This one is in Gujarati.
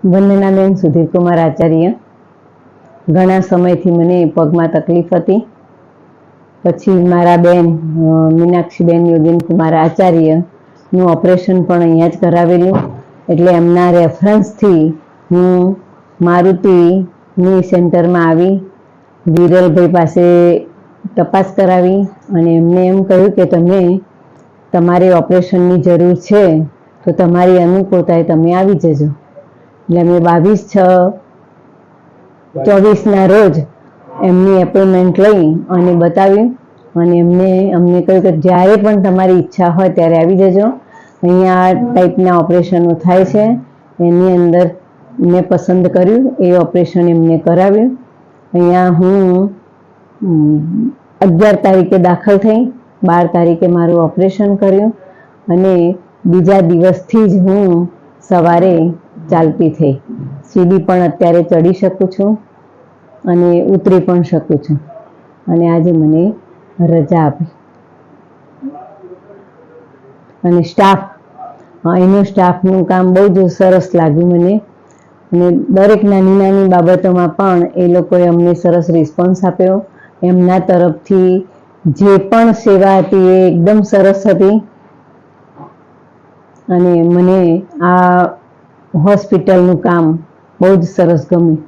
વંદનાબેન સુધીરકુમાર આચાર્ય. ઘણા સમયથી મને પગમાં તકલીફ હતી. પછી મારા બેન મીનાક્ષીબેન યોગેનકુમાર આચાર્યનું ઓપરેશન પણ અહીંયા જ કરાવેલું. એટલે એમના રેફરન્સથી હું મારુતિની સેન્ટરમાં આવી. વિરલભાઈ પાસે તપાસ કરાવી અને એમને એમ કહ્યું કે તમારે ઓપરેશનની જરૂર છે તો તમારી અનુકૂળતાએ તમે આવી જજો. એટલે અમે 22/6/24 રોજ એમની એપોઇન્ટમેન્ટ લઈ અને બતાવ્યું અને અમને કહ્યું કે જ્યારે પણ તમારી ઈચ્છા હોય ત્યારે આવી જજો. અહીંયા આ ટાઈપના ઓપરેશનો થાય છે. એની અંદર મેં પસંદ કર્યું એ ઓપરેશન એમને કરાવ્યું. અહીંયા હું 11 તારીખે દાખલ થઈ, 12 તારીખે મારું ઓપરેશન કર્યું અને બીજા દિવસથી જ હું સવારે ચાલતી થઈ. સીડી પણ અત્યારે ચડી શકું છું અને ઉતરી પણ શકું છું. અને આજે મને રજા આપી અને એનું સ્ટાફનું કામ બહુ જ સરસ લાગ્યું મને. અને દરેક નાની નાની બાબતોમાં પણ એ લોકોએ અમને સરસ રિસ્પોન્સ આપ્યો. એમના તરફથી જે પણ સેવા હતી એ એકદમ સરસ હતી અને મને આ હોસ્પિટલનું કામ બહુ જ સરસ ગમ્યું.